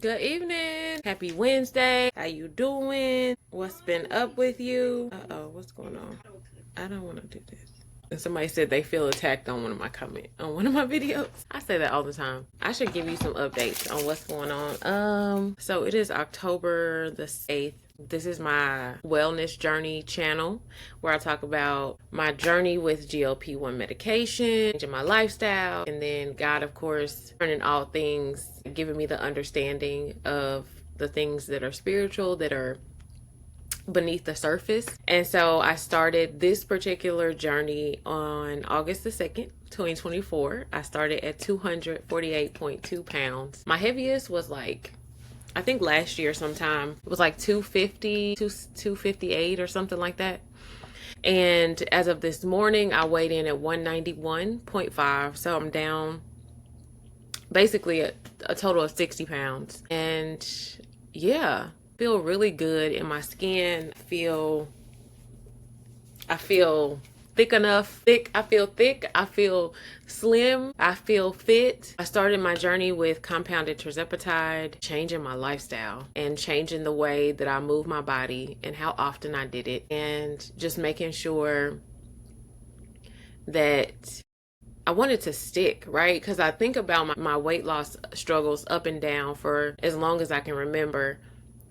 Good evening. Happy Wednesday. How you doing? What's been up with you? Uh-oh, what's going on? I don't want to do this. And somebody said they feel attacked on one of my videos. I say that all the time. I should give you some updates on what's going on. So it is October the 8th. This is my wellness journey channel where I talk about my journey with GLP-1 medication, changing my lifestyle, and then God, of course, turning all things, giving me the understanding of the things that are spiritual, that are beneath the surface. And so I started this particular journey on August the 2nd, 2024. I started at 248.2 pounds. My heaviest was like, I think last year sometime, it was like 250, 258 or something like that. And as of this morning, I weighed in at 191.5. So I'm down basically a total of 60 pounds. And yeah, feel really good in my skin. I feel thick enough. I feel thick. I feel slim. I feel fit. I started my journey with compounded tirzepatide, changing my lifestyle and changing the way that I move my body and how often I did it, and just making sure that I wanted to stick, right? Because I think about my weight loss struggles up and down for as long as I can remember.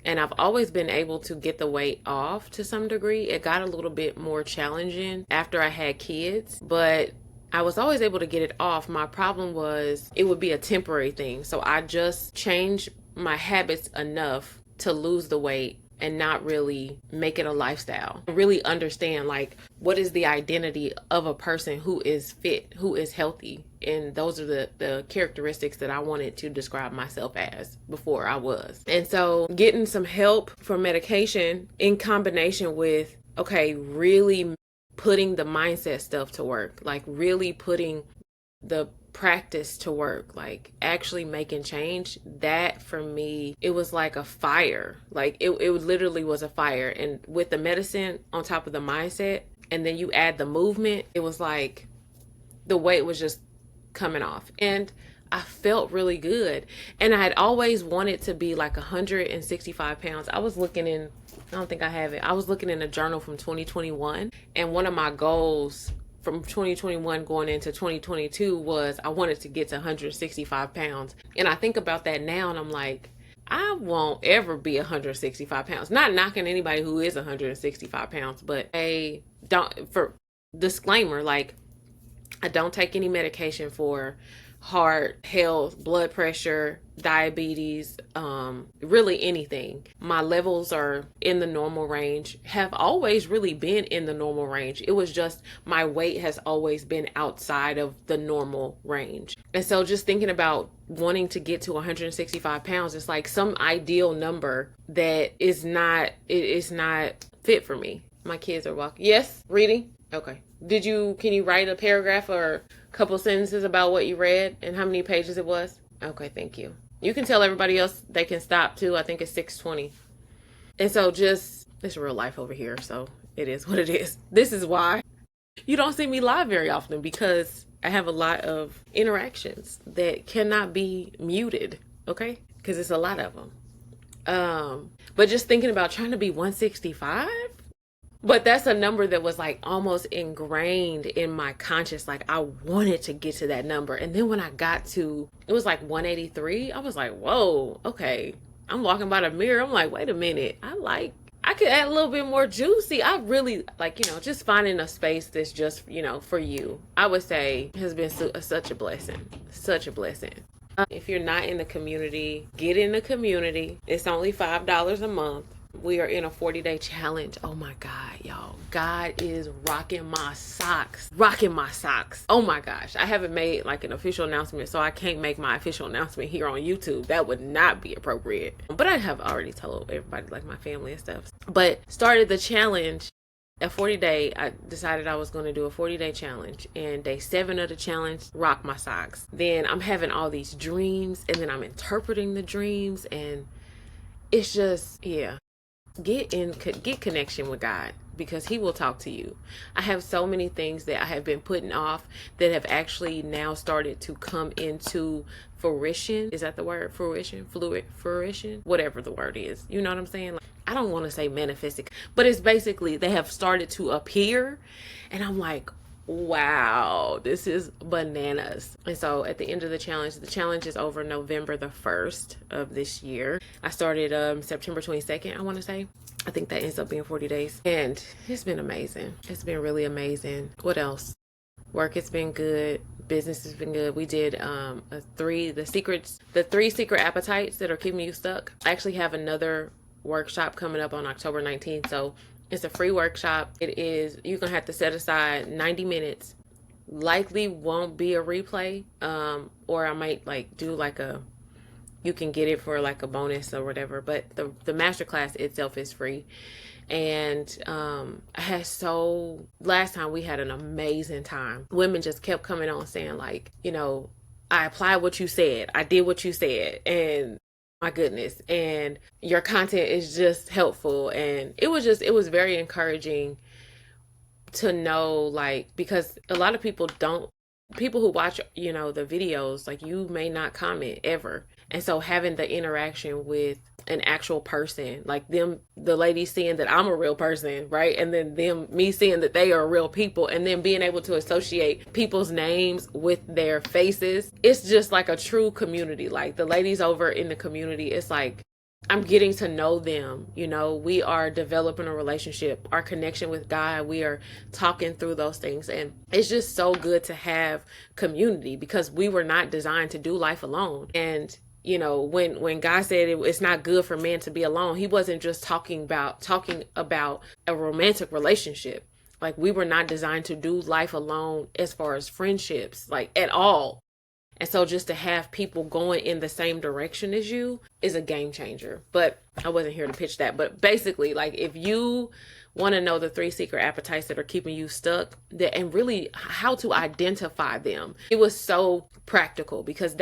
And I've always been able to get the weight off to some degree. It got a little bit more challenging after I had kids, but I was always able to get it off. My problem was it would be a temporary thing. So I just changed my habits enough to lose the weight and not really make it a lifestyle. Really understand, like, what is the identity of a person who is fit, who is healthy. And those are the characteristics that I wanted to describe myself as before I was. And so getting some help for medication in combination with, okay, really putting the mindset stuff to work, like really putting the practice to work, like actually making change, that for me, it was like a fire. Like it literally was a fire. And with the medicine on top of the mindset, and then you add the movement, it was like the weight was just coming off. And I felt really good. And I had always wanted to be like 165 pounds. I was looking in, I don't think I have it. I was looking in a journal from 2021. And one of my goals from 2021 going into 2022 was I wanted to get to 165 pounds. And I think about that now and I'm like, I won't ever be 165 pounds. Not knocking anybody who is 165 pounds, but for disclaimer, like, I don't take any medication for heart health, blood pressure, diabetes, really anything. My levels are in the normal range, have always really been in the normal range. It was just my weight has always been outside of the normal range. And so just thinking about wanting to get to 165 pounds, it's like some ideal number that is not fit for me. My kids are walking. Yes, reading. Okay. Can you write a paragraph or a couple sentences about what you read and how many pages it was? Okay, thank you. You can tell everybody else they can stop too. I think it's 6:20. And so it's real life over here, so it is what it is. This is why you don't see me live very often, because I have a lot of interactions that cannot be muted, okay? Because it's a lot of them. But just thinking about trying to be 165, but that's a number that was like almost ingrained in my conscious. Like I wanted to get to that number. And then when I got to, it was like 183. I was like, whoa, okay. I'm walking by the mirror. I'm like, wait a minute. I could add a little bit more juicy. I really like, just finding a space that's just, for you, I would say has been such a blessing, such a blessing. If you're not in the community, get in the community. It's only $5 a month. We are in a 40-day challenge. Oh my God, y'all. God is rocking my socks. Rocking my socks. Oh my gosh. I haven't made like an official announcement, so I can't make my official announcement here on YouTube. That would not be appropriate. But I have already told everybody, like my family and stuff. But started the challenge. A 40-day, I decided I was going to do a 40-day challenge, and day 7 of the challenge, rock my socks. Then I'm having all these dreams, and then I'm interpreting the dreams, and it's just, yeah. Get connection with God. because he will talk to you. I have so many things that I have been putting off that have actually now started to come into fruition. Is that the word? Fruition? Fruition? Whatever the word is. You know what I'm saying? Like, I don't want to say manifesting, but it's basically they have started to appear. And I'm like, wow, this is bananas. And so at the end of the challenge is over November the 1st of this year. I started September 22nd, I want to say. I think that ends up being 40 days. And it's been amazing. It's been really amazing. What else? Work has been good. Business has been good. We did the three secret appetites that are keeping you stuck. I actually have another workshop coming up on October 19th. So it's a free workshop. It is, you're going to have to set aside 90 minutes. Likely won't be a replay. Or I might do you can get it for like a bonus or whatever. But the masterclass itself is free. And last time we had an amazing time. Women just kept coming on saying like, I applied what you said. I did what you said. And my goodness. And your content is just helpful. And it was very encouraging to know, because a lot of people who watch, the videos, like, you may not comment ever. And so having the interaction with an actual person, like the ladies seeing that I'm a real person, right? And then me seeing that they are real people, and then being able to associate people's names with their faces. It's just like a true community. Like the ladies over in the community, it's like, I'm getting to know them. We are developing a relationship, our connection with God. We are talking through those things. And it's just so good to have community, because we were not designed to do life alone. And when God said it's not good for man to be alone, he wasn't just talking about a romantic relationship. Like, we were not designed to do life alone as far as friendships, like, at all. And so just to have people going in the same direction as you is a game changer. But I wasn't here to pitch that. But basically, like, if you want to know the 3 secret appetites that are keeping you stuck, and really how to identify them, it was so practical, because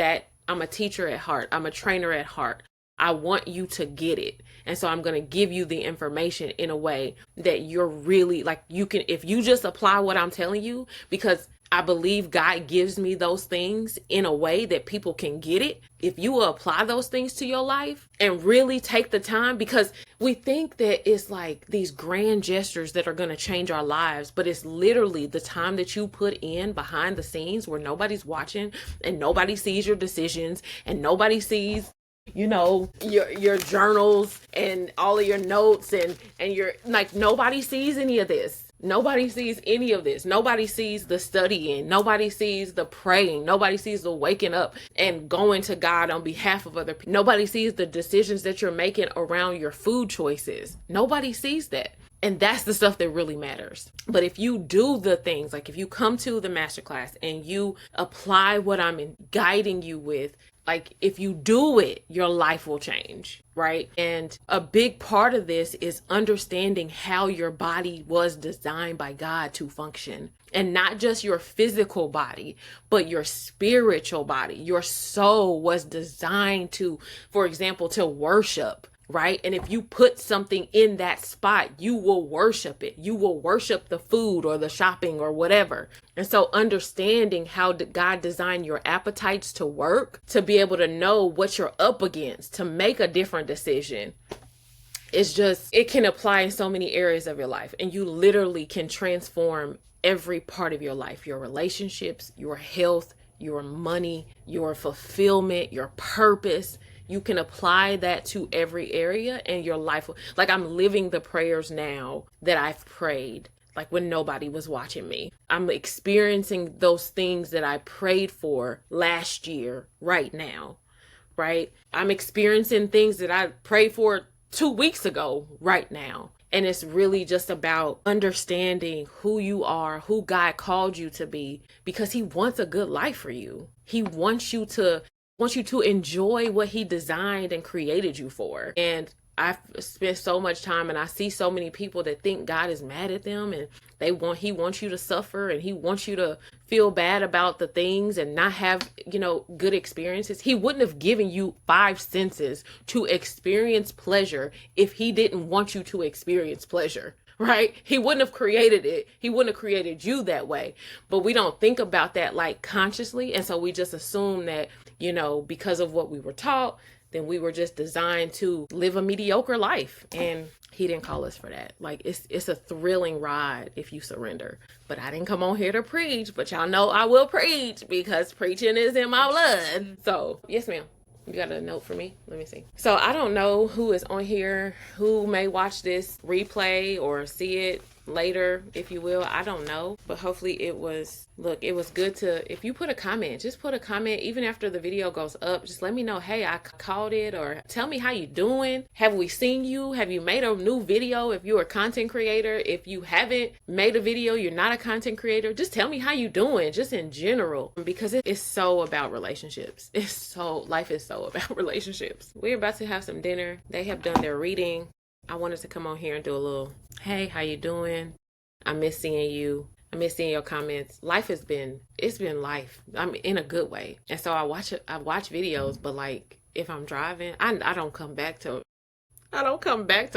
I'm a teacher at heart. I'm a trainer at heart. I want you to get it. And so I'm going to give you the information in a way that you're really, like, if you just apply what I'm telling you, because I believe God gives me those things in a way that people can get it. If you will apply those things to your life and really take the time, because we think that it's like these grand gestures that are going to change our lives, but it's literally the time that you put in behind the scenes where nobody's watching and nobody sees your decisions and nobody sees your journals and all of your notes and your, like, nobody sees any of this. Nobody sees any of this. Nobody sees the studying. Nobody sees the praying. Nobody sees the waking up and going to God on behalf of other people. Nobody sees the decisions that you're making around your food choices. Nobody sees that. And that's the stuff that really matters. But if you do the things, like if you come to the masterclass and you apply what I'm guiding you with, like, if you do it, your life will change, right? And a big part of this is understanding how your body was designed by God to function. And not just your physical body, but your spiritual body. Your soul was designed to, for example, to worship, right? And if you put something in that spot, you will worship it. You will worship the food or the shopping or whatever. And so understanding how God designed your appetites to work, to be able to know what you're up against, to make a different decision, it can apply in so many areas of your life. And you literally can transform every part of your life, your relationships, your health, your money, your fulfillment, your purpose. You can apply that to every area, and your life, like, I'm living the prayers now that I've prayed, like, when nobody was watching me. I'm experiencing those things that I prayed for last year right now, right? I'm experiencing things that I prayed for 2 weeks ago right now. And it's really just about understanding who you are, who God called you to be, because he wants a good life for you. He wants you to enjoy what he designed and created you for. And I've spent so much time, and I see so many people that think God is mad at them, and he wants you to suffer, and he wants you to feel bad about the things and not have, good experiences. He wouldn't have given you 5 senses to experience pleasure if he didn't want you to experience pleasure. right? He wouldn't have created it. He wouldn't have created you that way. But we don't think about that like consciously. And so we just assume that, you know, because of what we were taught, then we were just designed to live a mediocre life. And he didn't call us for that. Like, it's a thrilling ride if you surrender. But I didn't come on here to preach, but y'all know I will preach because preaching is in my blood. So, yes, ma'am. You got a note for me? Let me see. So I don't know who is on here, who may watch this replay or see it later, if you will. I don't know. But hopefully it was good to, if you put a comment, just put a comment even after the video goes up. Just let me know, hey, I caught it, or tell me how you doing. Have we seen you? Have you made a new video? If you're a content creator, if you haven't made a video, you're not a content creator, just tell me how you doing, just in general, because it's so about relationships. Life is so about relationships. We're about to have some dinner. They have done their reading. I wanted to come on here and do a little, hey, how you doing? I miss seeing you. I miss seeing your comments. It's been life. I'm in a good way. And so I watch videos, but like if I'm driving, I don't come back to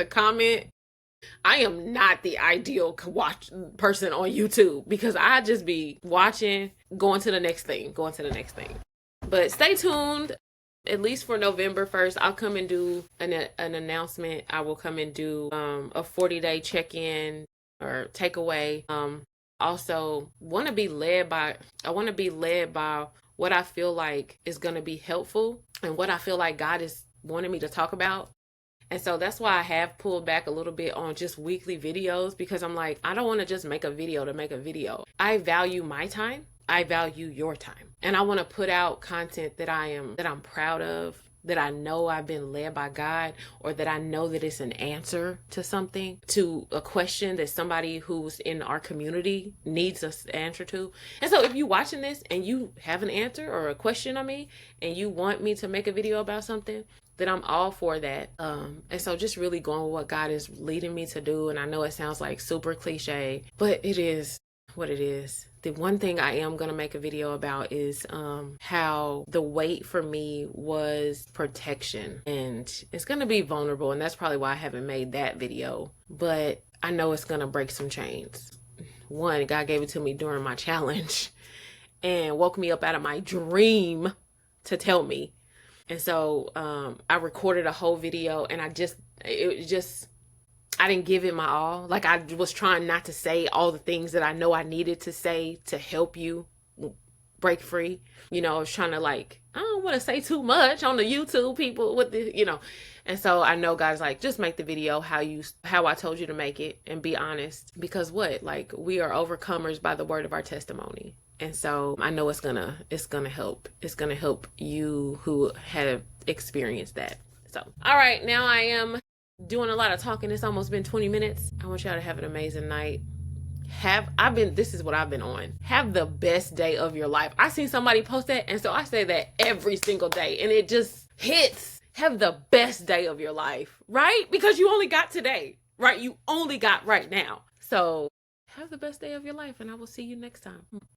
comment. I am not the ideal watch person on YouTube because I just be watching, going to the next thing. But stay tuned. At least for November 1st, I'll come and do an announcement. I will come and do a 40-day check-in or takeaway. Also, I want to be led by what I feel like is going to be helpful and what I feel like God is wanting me to talk about. And so that's why I have pulled back a little bit on just weekly videos, because I'm like, I don't want to just make a video to make a video. I value my time. I value your time. And I want to put out content that I'm proud of, that I know I've been led by God, or that I know that it's an answer to something, to a question that somebody who's in our community needs us to answer to. And so if you're watching this and you have an answer or a question on me and you want me to make a video about something, then I'm all for that. And so just really going with what God is leading me to do. And I know it sounds like super cliche, but it is what it is. The one thing I am going to make a video about is how the wait for me was protection. And it's going to be vulnerable. And that's probably why I haven't made that video. But I know it's going to break some chains. One, God gave it to me during my challenge and woke me up out of my dream to tell me. And so I recorded a whole video, and I didn't give it my all. Like, I was trying not to say all the things that I know I needed to say to help you break free. You know, I was trying to, like, I don't want to say too much on the YouTube people with the, you know. And so I know God's like, just make the video how I told you to make it, and be honest. Because what? Like, we are overcomers by the word of our testimony. And so I know it's gonna help. It's gonna help you who have experienced that. So, all right, now I am doing a lot of talking. It's almost been 20 minutes. I want y'all to have an amazing night. This is what I've been on. Have the best day of your life. I seen somebody post that, and so I say that every single day, and it just hits. Have the best day of your life, right? Because you only got today, right? You only got right now. So have the best day of your life, and I will see you next time.